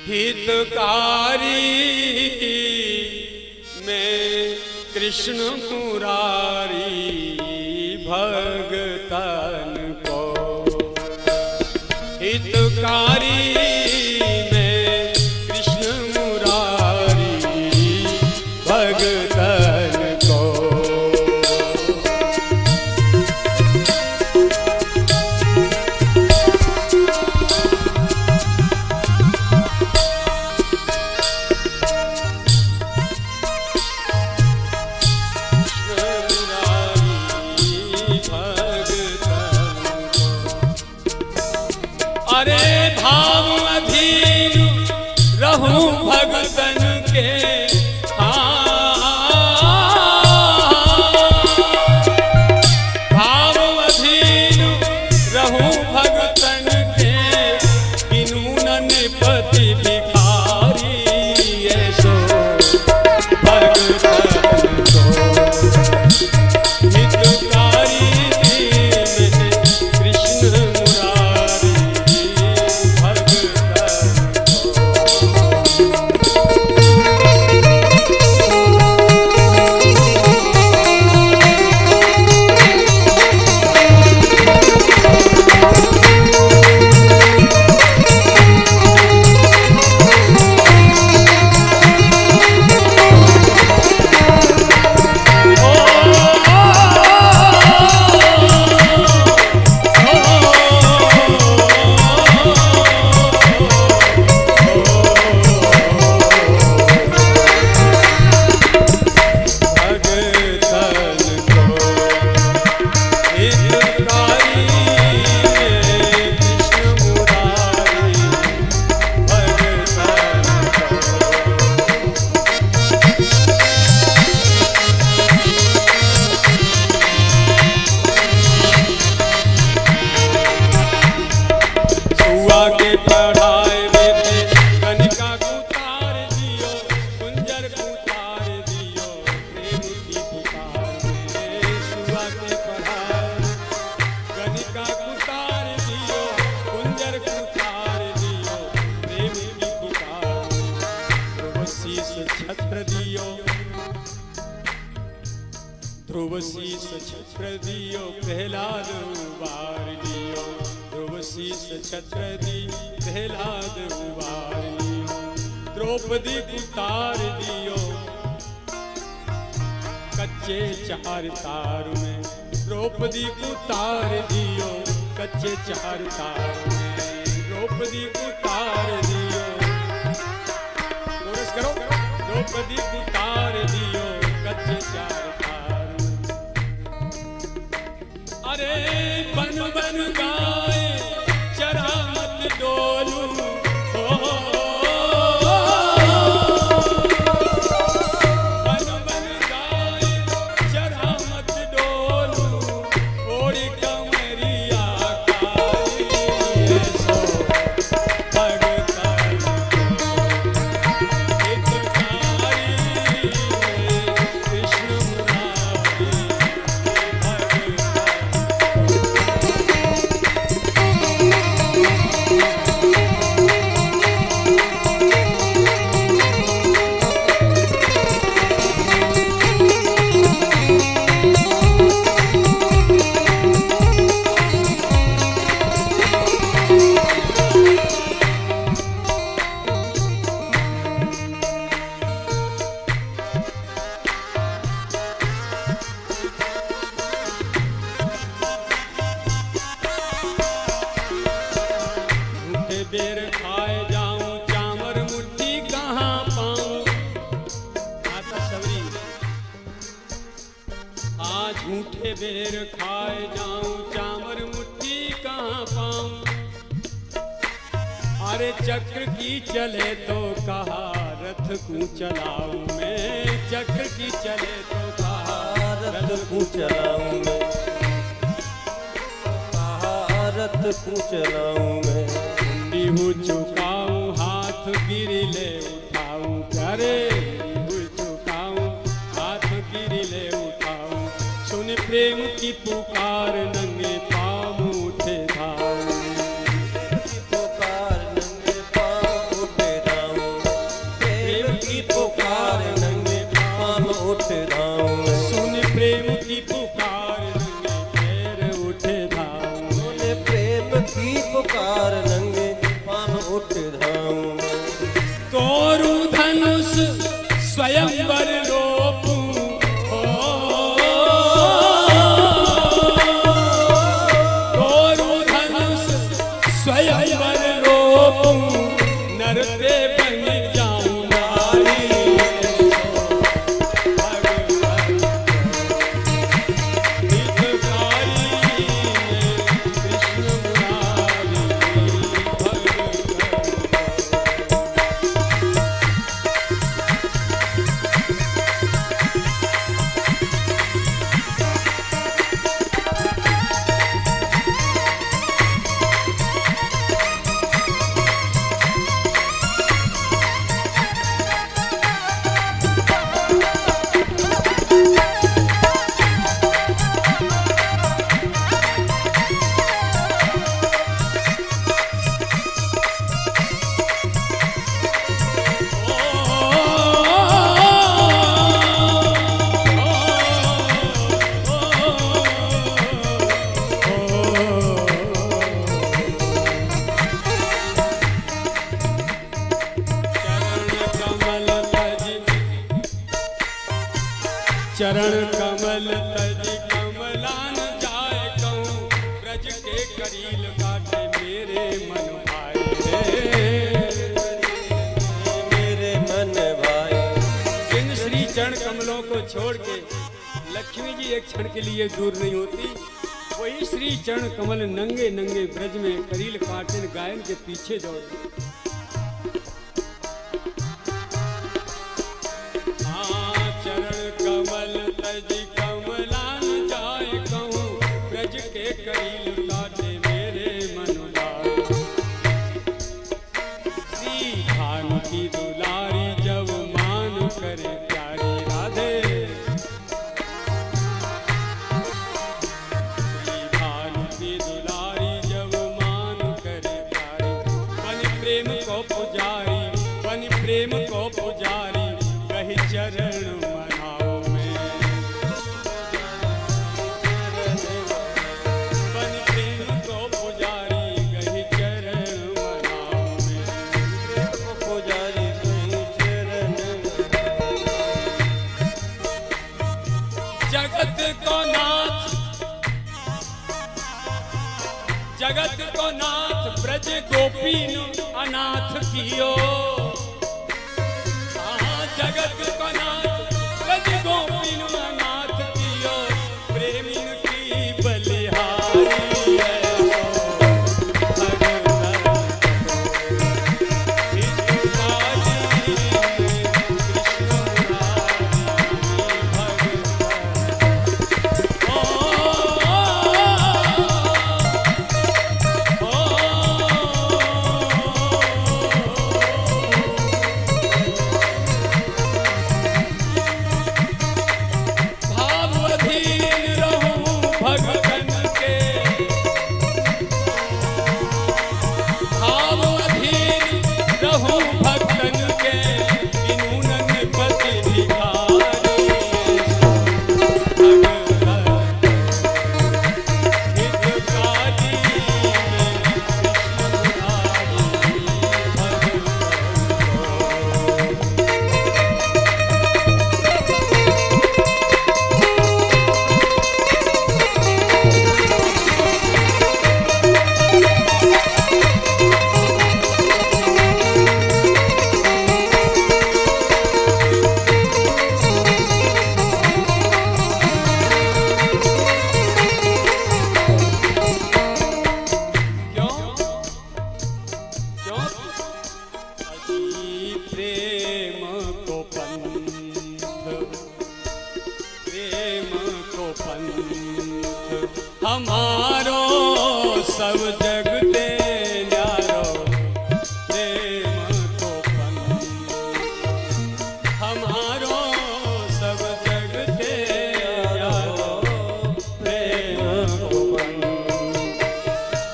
हितकारी मैं कृष्ण मुरारी भगतन को। हितकारी मैं कृष्ण मुरारी भगतन को। अरे भाव अधीन रहूं भगतन के, भाव अधीन रहूं भगतन के, किन्हू पति भिखारी ऐसो भगतन को। हितकारी कृष्ण ध्रुव शीस छत्र दियो प्रहलाद उबार लियो। ध्रुव शीस छत्र दी प्रहलाद उबार लियो। द्रौपदी उतार दियो कच्चे चार तार में। द्रौपदी उतार दियो कच्चे चार तार में। द्रौपदी उतार दियो, कोरस करो। द्रौपदी उतार दियो कच्चे चार तार। अरे बन बन गाए चरा मत डोलू, बन बन गाए चरा मत डोलू। ओड़ी कमरिया काली ऐसो भगतन को। हितकारी कृष्ण मुरारी भगतन। बेर खाए जाऊं चामर मुट्ठी कहाँ पाऊं। आता सबरी आज झूठे बेर खाए जाऊं चामर मुट्ठी कहाँ पाऊं। अरे चक्र की चले तो कहा रथ को चलाऊं मैं। चक्र की चले तो कहा रथ को चलाऊं मैं। कहा रथ को चलाऊं मैं। हूँ चुकाऊं हाथ गिरी ले उठाऊं। करे हूँ चुकाऊं हाथ गिरी ले उठाऊं। सुन प्रेम की पुकार नंगे पाँव उठे धाऊं। पुकार नंगे पाँव उठे धाऊं। स्वयंवर रोपूं तोरू धनुष स्वयंवर रोपूं नरते बन जाऊं नारी चरण कमल तज कमलान जाए कहूँ ब्रज के करील काटे मेरे मन भाई मेरे मन भाई। इन श्री चरण कमलों को छोड़ के लक्ष्मी जी एक क्षण के लिए दूर नहीं होती। वही श्री चरण कमल नंगे नंगे ब्रज में करील काटे गायन के पीछे दौड़े। कमल तज कमलान जाए कहूँ ब्रज के करील काटे मेरे मन भाई। श्री भानु की दुलारी जब मान करे प्यारी राधे श्री भानु की दुलारी जब मान करे प्यारी बन प्रेम को पुजारी बन प्रेम को पुजारी कही चरण जगत को नाथ ब्रज गोपीन अनाथ कियो। जगत को नाथ ब्रज गोपीन अनाथ कियो प्रेमिन की बलिहारी हमारो सब जगते न्यारो प्रेम को हमारो सब जगते न्यारो प्रेम को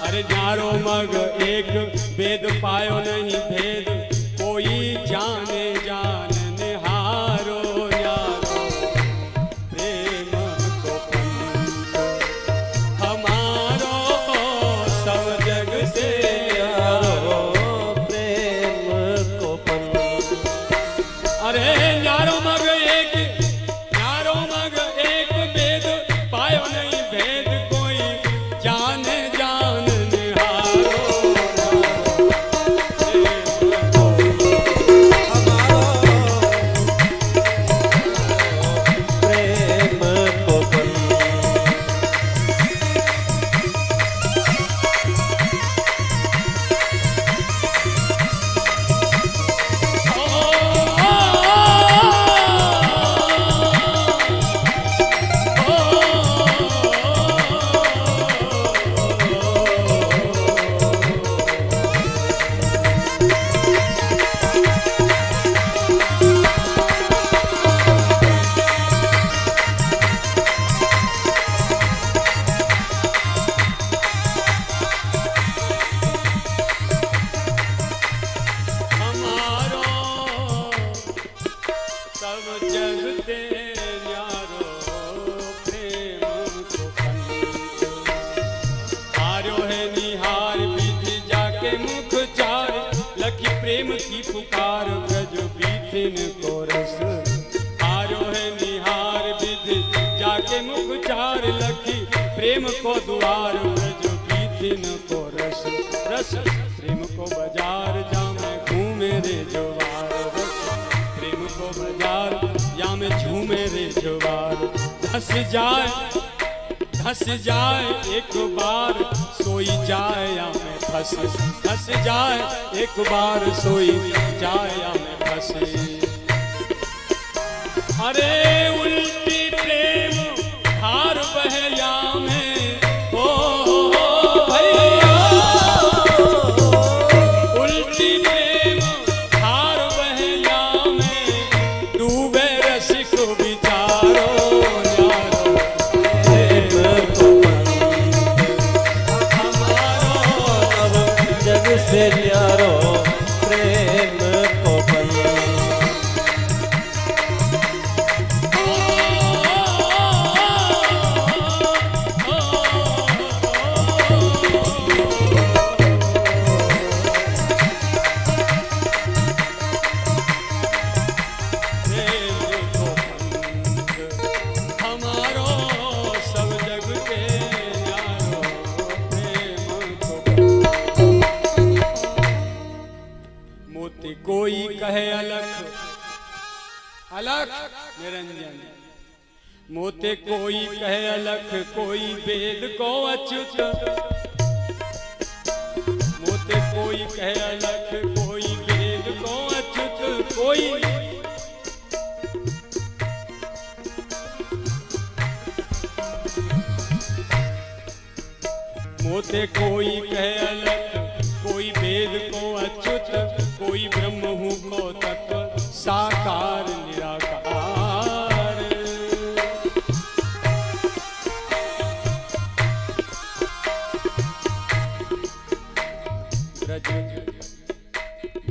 अरे न्यारो मग एक वेद पायो नहीं भेद कोई जाने जान निहारो न्यारो प्रेम को हमारो सब पुकार ब्रज बीथिन को रस आरो है निहार विधि जाके मुख चार लखी प्रेम को द्वार ब्रज बीथिन को रस रस प्रेम को बाजार जामे घूमे रे जवार रस प्रेम को बाजार जामे झूमे रे जवार धस जाए एक बार सोई जाए या मैं फंस धस जाए एक बार सोई जाए या मैं फंस अरे उल्टी प्रेम हार बहया में ओ भैया उल्टी प्रेम हार बहया में डूबे रसिक विचारो से न्यारो प्रेम को बन हमारो सब जग के यारो प्रेम को मोती कोई कहे अलख अलख निरंजन मोते कोई कहे अलख कोई वेद को अच्युत मोते कोई कहे अलख कोई वेद को अच्युत कोई मोते कोई कहे अलख कोई वेद को अच्युत कोई ब्रह्म हूँ को तत्व साकार निराकार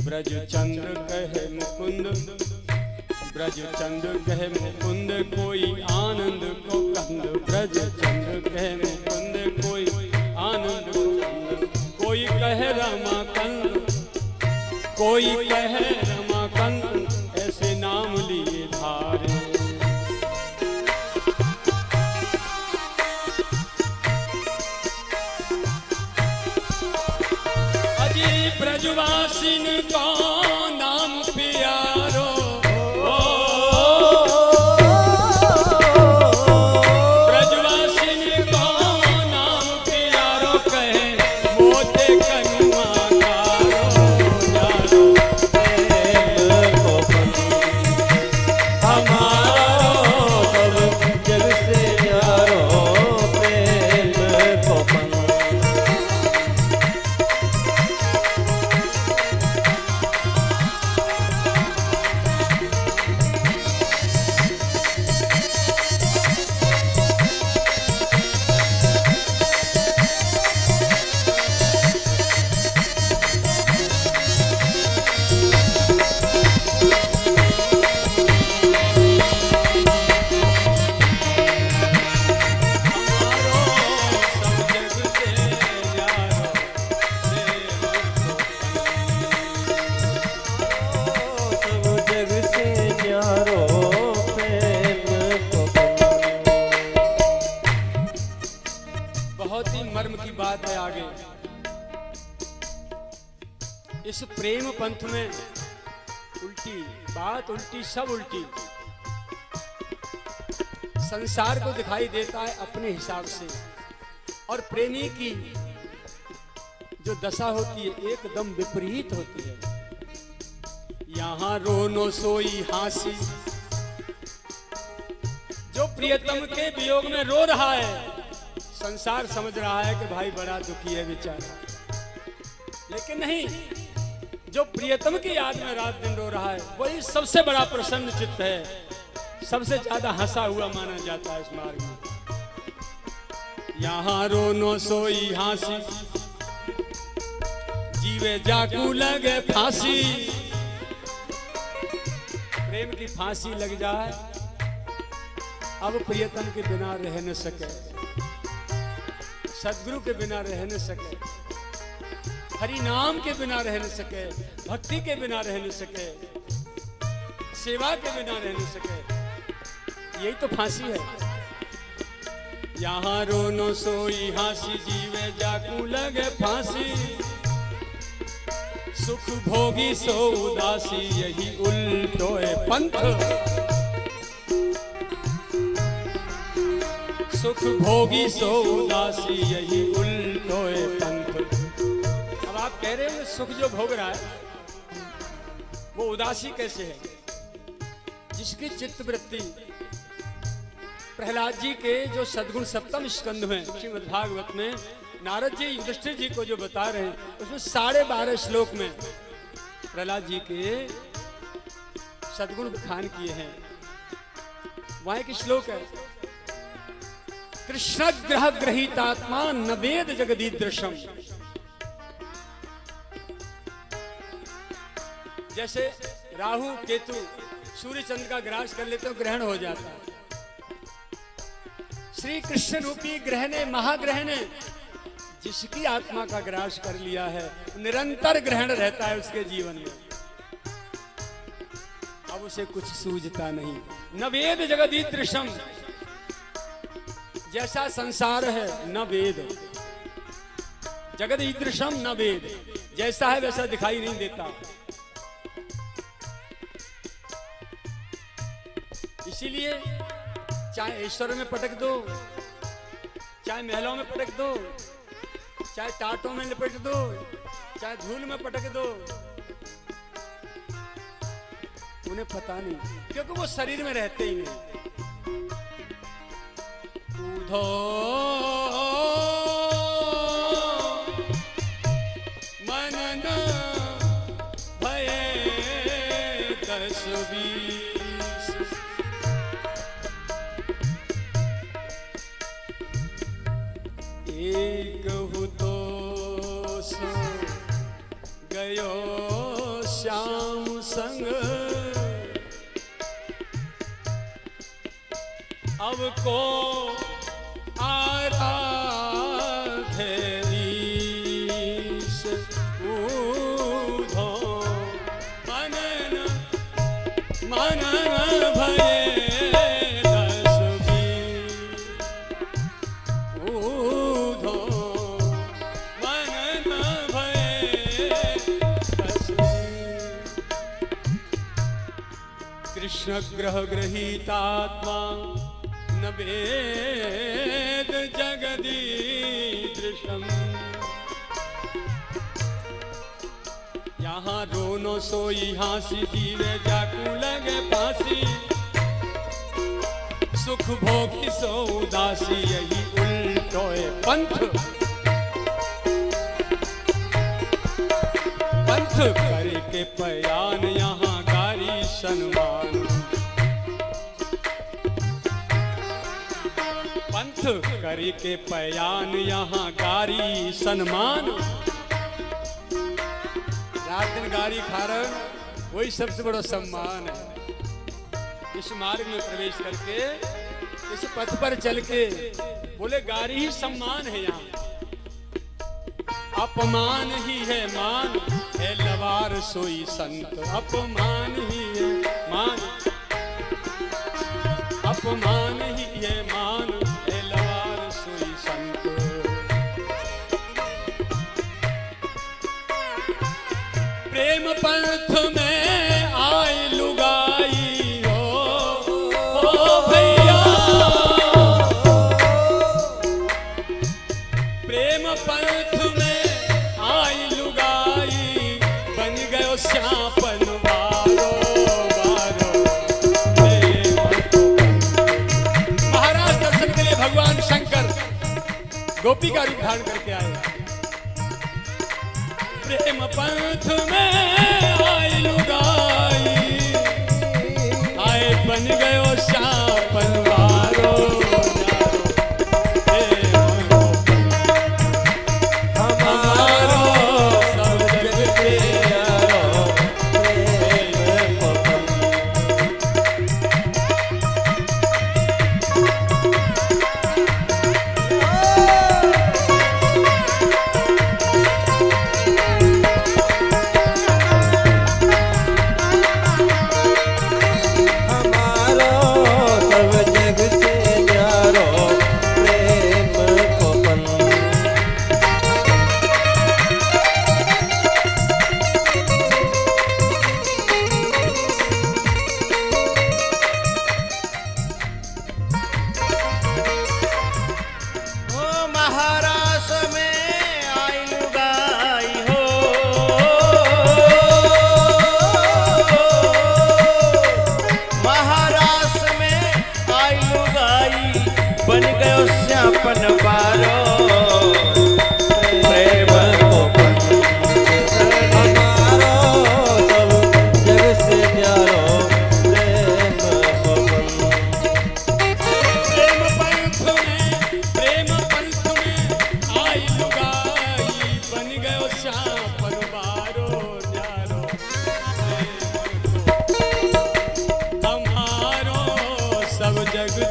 ब्रज चंद्र कहे मुकुंद ब्रज चंद्र कहे मुकुंद कोई आनंद को कंद ब्रज चंद्र कहे मुकुंद कोई आनंद को कंद कोई कहे रमाकंद कोई कहे रमाकंद ऐसे नाम लिए धारे अजी ब्रजवासिन को नाम प्यारो ब्रजवासिन को नाम प्यारो कहे मोते कनुआ बात है आगे। इस प्रेम पंथ में उल्टी बात, उल्टी सब उल्टी। संसार को दिखाई देता है अपने हिसाब से, और प्रेमी की जो दशा होती है एकदम विपरीत होती है। यहाँ रोनो सोई हासी, जो प्रियतम के वियोग में रो रहा है, संसार समझ रहा है कि भाई बड़ा दुखी है बेचारा, लेकिन नहीं, जो प्रियतम की याद में रात दिन रो रहा है वही सबसे बड़ा प्रसन्न चित्त है, सबसे ज्यादा हंसा हुआ माना जाता है इस मार्ग में। यहाँ रोनो सोई हासी, जीवे जाकू लगे फांसी। प्रेम की फांसी लग जाए, अब प्रियतम के बिना रह न सके, सदगुरु के बिना रह न सके, हरि नाम के बिना रह न सके, भक्ति के बिना रह न सके, सेवा के बिना रह न सके। यही तो फांसी है। यहाँ रोनो सोई हासी जीवे जाकू लगे फांसी, सुख भोगी सो उदासी यही उल्टोए पंथ। सुख भोगी सो उदासी यही उल्टोए पंथ। अब आप कह रहे हो सुख जो भोग रहा है वो उदासी कैसे है? जिसकी चित्त वृत्ति प्रहलाद जी के जो सद्गुण सप्तम स्कंध में श्रीमद् भागवत में नारद जी युधिष्ठिर जी को जो बता रहे हैं, उसमें 12.5 श्लोक में प्रहलाद जी के सद्गुण बखान किए हैं। वहां एक श्लोक है, कृष्ण ग्रह ग्रहीतात्मा न वेद जगदीदृशम। जैसे राहु केतु सूर्य चंद्र का ग्रास कर लेते हो, ग्रहण हो जाता है। श्री कृष्ण रूपी ग्रह ने, महाग्रह ने जिसकी आत्मा का ग्रास कर लिया है, निरंतर ग्रहण रहता है उसके जीवन में। अब उसे कुछ सूझता नहीं। न वेद जगदीदृशम, जैसा संसार है न वेद, जगदीदृशम न वेद, जैसा है वैसा दिखाई नहीं देता। इसीलिए चाहे ईश्वर में पटक दो, चाहे महलों में पटक दो, चाहे टाटों में लिपट दो, चाहे धूल में पटक दो, उन्हें पता नहीं, क्योंकि वो शरीर में रहते ही नहीं। कूदो मनन भये 10-20, एक हूँ तो सो गयो श्याम संग, अब को आराधे ईश ऊधो मनन मनन भये 10-20, ऊधो मनन भये 10-20। कृष्ण ग्रह गृहीतात्मा न वेद जगदीदृशम। यहाँ रोनो सोई हासी जीवे जाकू लगे फांसी, सुख भोगी सो उदासी यही उल्टोए पंथ। पंथ करके पयान यहाँ गारी सन्मान, पंथ करके पयान यहाँ गारी सन्मान। रात दिन गारी खा रहे वही सबसे बड़ा सम्मान है। इस मार्ग में प्रवेश करके, इस पथ पर चल के बोले गारी ही सम्मान है। यहाँ अपमान ही है मान, है लवार सोई संत। अपमान ही है मान, अपमान ही है मान, है लवार सोई संत। प्रेम पंथ में आए लुगाई हो भैया, प्रेम पंथ में आई लुगाई, बन गयो श्यापन बारो बारो। महाराज दर्शन के लिए भगवान शंकर गोपी का रूप धारण करके आए। प्रेम पंथ में आई लुगाई, आए बन गयो श्यापन बारो।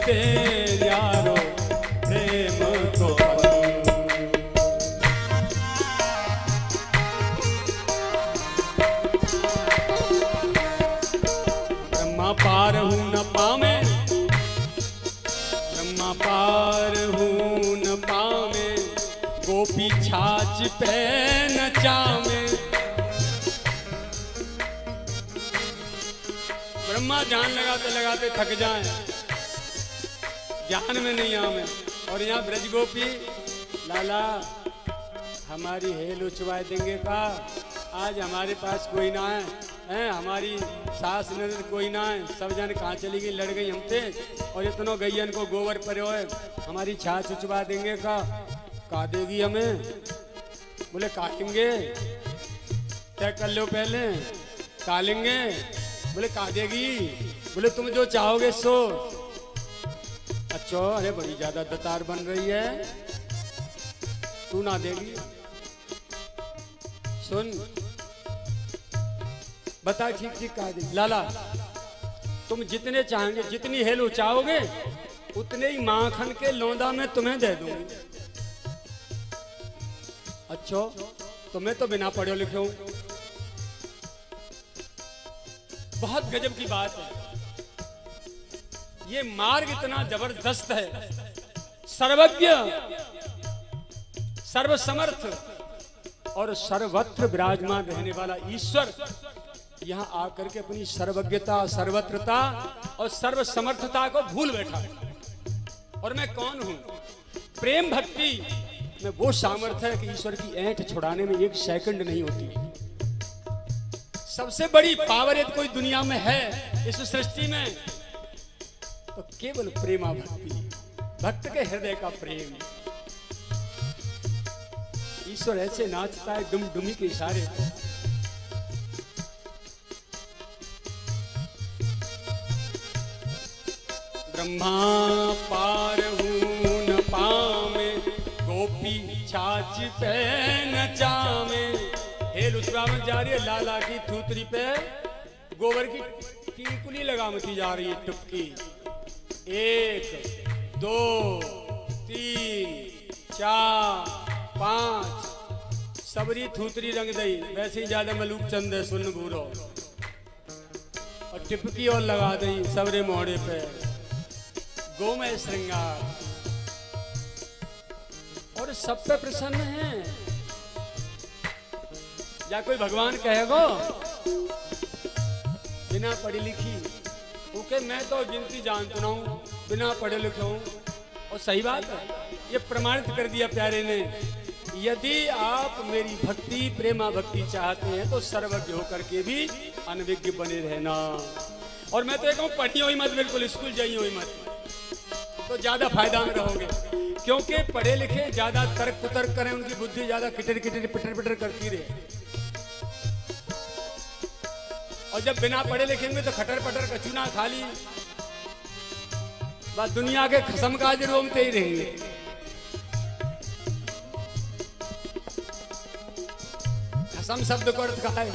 से न्यारो प्रेम को ब्रह्मा पार हूँ न पावे, ब्रह्मा पार हूँ न पावे, गोपी छाछ पे न चावे। ब्रह्मा जान लगाते लगाते थक जाएं, ज्ञान में नहीं आवे। और यहाँ ब्रज गोपी लाला हमारी हेल उचवा देंगे का, आज हमारे पास कोई ना है, हैं हमारी सास ननद कोई ना है, सब जन कहाँ चली गई, लड़ गई हमसे, और इतनों गैयन को गोबर पर है, हमारी छाछ उचवा देंगे का देगी हमें। बोले काटेंगे, तय कर लो पहले, कालेंगे। बोले का देगी, बोले तुम जो चाहोगे सो। अच्छा अरे बड़ी ज्यादा दतार बन रही है, तू ना देगी। सुन बता ठीक ठीक कहा देगी। लाला तुम जितने चाहेंगे, जितनी हेलो चाहोगे, उतने ही माखन के लौंदा में तुम्हें दे दूंगी। अच्छा तुम्हें तो बिना पढ़े लिखे हूं। बहुत गजब की बात है, ये मार्ग इतना जबरदस्त है। सर्वज्ञ, सर्वसमर्थ और सर्वत्र विराजमान रहने वाला ईश्वर यहां आकर के अपनी सर्वज्ञता, सर्वत्रता और सर्वसमर्थता को भूल बैठा। और मैं कौन हूं? प्रेम भक्ति में वो सामर्थ्य है कि ईश्वर की ऐंठ छुड़ाने में एक सेकंड नहीं होती। सबसे बड़ी पावर यदि कोई दुनिया में है इस सृष्टि में, तो केवल प्रेमा भक्ति, भक्त के हृदय का प्रेम। ईश्वर ऐसे नाचता है डुम डुमी के इशारे पे। ब्रह्मा पार हूं न पावे, गोपी छाछ पे न जावे। हेल उछरावत जा रही है, लाला की थूतरी पे गोबर की टिकुली लगावती जा रही है, टुपकी। 1 2 3 4 5 सबरी थूतरी रंग दई, वैसे ही ज्यादा मलूक चंद है सुन भूरो, और टिपकी और लगा दई सबरे मोड़े पे। गोमय श्रृंगार और सब पे प्रसन्न है। या कोई भगवान कहेगो बिना पढ़ी लिखी, ओके मैं तो गिनती जानता हूं, बिना पढ़े लिखे हूं। और सही बात है, ये प्रमाणित कर दिया प्यारे ने। यदि आप मेरी भक्ति, प्रेमा भक्ति चाहते हैं तो सर्वज्ञ होकर के भी अनविज्ञ बने रहना। और मैं तो कहूँ पढ़ी हुई मत, बिल्कुल स्कूल जाइए हुई मत, तो ज्यादा फायदा में रहोगे। क्योंकि पढ़े लिखे ज्यादा तर्क कुतर्क करें, उनकी बुद्धि ज्यादा किटर किटर पिटर पिटर करती रहे। और जब बिना पढ़े लिखेंगे तो खटर पटर कचूना खाली बस दुनिया के खसम काज रोमते ही रहेंगे। खसम शब्द को अर्थ कहा है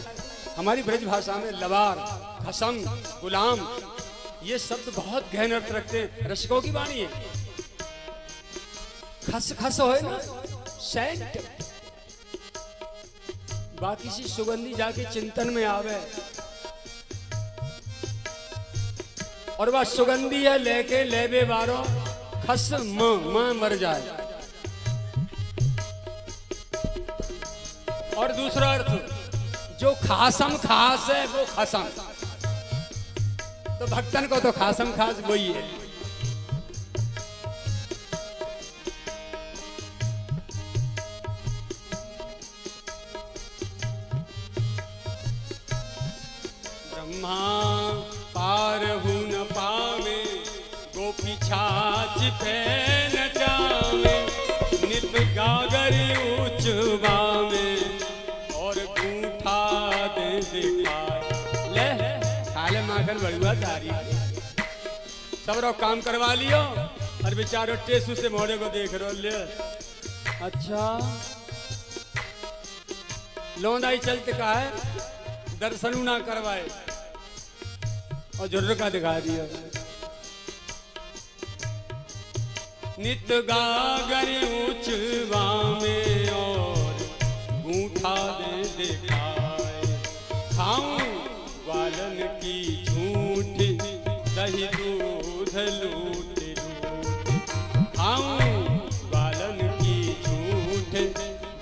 हमारी ब्रज भाषा में, लवार, खसम, गुलाम, ये शब्द बहुत गहन अर्थ रखते हैं। रसिकों की वाणी है। खस खस हो ना सेंट, बाकी सी सुगंधी जाके चिंतन में आवे, और वह सुगंधी है लेके लेबे वारो खस मर जाए। और दूसरा अर्थ, जो खासम खास है वो खसम, तो भक्तन को तो खासम खास वही है। ब्रह्मा पार हूं न पावे, गोपी छाछ पे न जावे। नित गागर उचबावे और गूठा दे दिखाए। ले खाले माखन बड़ुआ तारी, सब रो काम करवा लियो, और बेचारो टेसू से मोड़े को देख रो ले। अच्छा लौंदाई चलते का है, दर्शन ना करवाए और जुर्र का दिखा दिया। नित गागर ऊंचवा में और गूंठा दे दिखाए। खाऊं ग्वालन की झूठ दही दूध लूट लूट। खाऊं ग्वालन की झूठ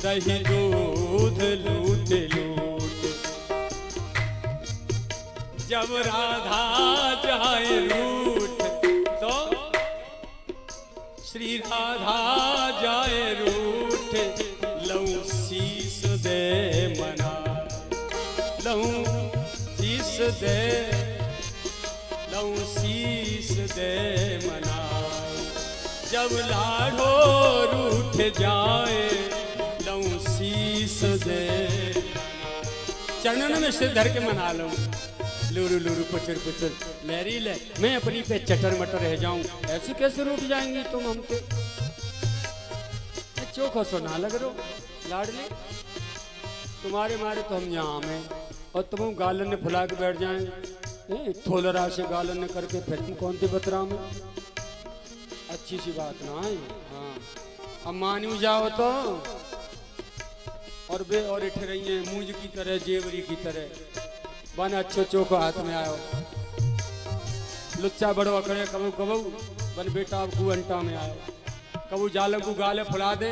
दही दूध लूट लूट। जब राधा जाए रूठ तो श्री राधा जाए रूठ। लऊं शीस दे मना, लऊं शीस दे, लऊं शीस दे मना। जब लाडो रूठ जाए लऊं शीस दे। चरणन में सिर धर के मना लूं। लूरू लूरू पुचर पुचर लहरी ले, मैं अपनी पे चटर मटर रह जाऊं। ऐसे कैसे रूठ जाएंगी तुम हमके? चोखा सो ना लग रो लाडली, तुम्हारे मारे तो हम यहाँ में और तुम गालन ने फुला के बैठ जाए। थोलरा से गालन ने करके फिर तुम कौन थे बतरा में? अच्छी सी बात ना है। हाँ अब मानू जाओ तो और बे और इठ रही है मूंज की तरह जेवरी की तरह। बन अच्छो चोखो हाथ में आयो, लुच्चा बड़ो अकड़े कबू कबू बन बेटा अब अंटा में आयो। कबू जालों को गाले फुला दे,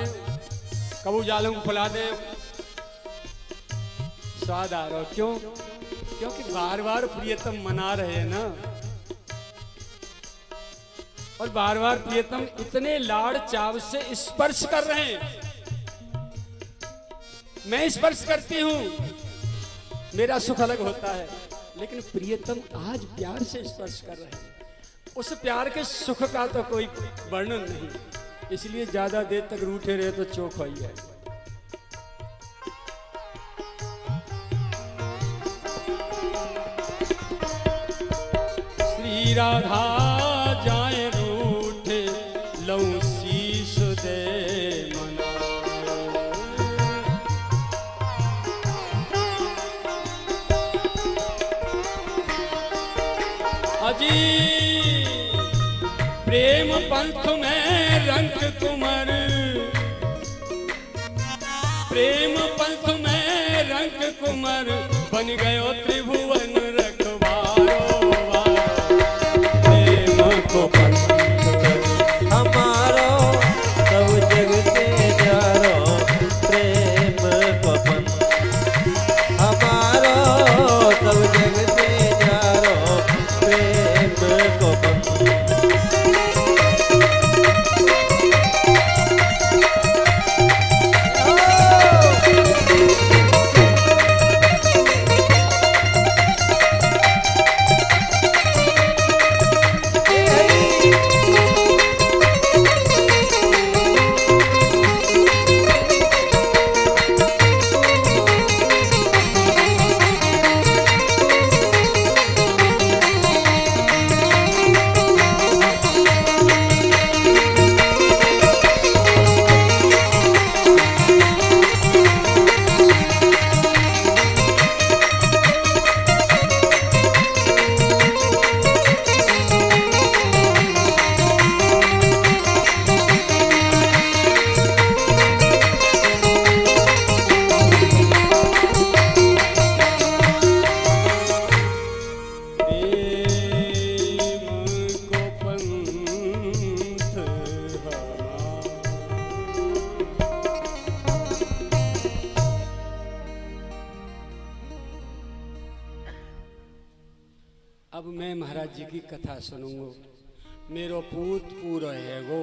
कबू जालों को फुला दे। स्वाद आ रहा क्यों? क्योंकि बार बार प्रियतम मना रहे हैं ना, और बार बार प्रियतम इतने लाड़ चाव से स्पर्श कर रहे हैं। मैं स्पर्श करती हूं, मेरा सुख अलग होता है, लेकिन प्रियतम आज प्यार से स्पर्श कर रहे हैं। उस प्यार के सुख का तो कोई वर्णन नहीं, इसलिए ज्यादा देर तक रूठे रहे तो चोख ही है। श्री राधा जाए रूठे लऊं शीश दे मना। अजी प्रेम पंथ में रंग कुंवर, प्रेम पंथ में रंग कुंवर बन गयो त्रिभुवन रखवारो। प्रेम को पंथ हमारो सब जग से न्यारो। प्रेम को पंथ हमारो सब जग से न्यारो। प्रेम को पंथ अब मैं महाराज जी की कथा सुनूंगा। मेरो पूत पूरो है गो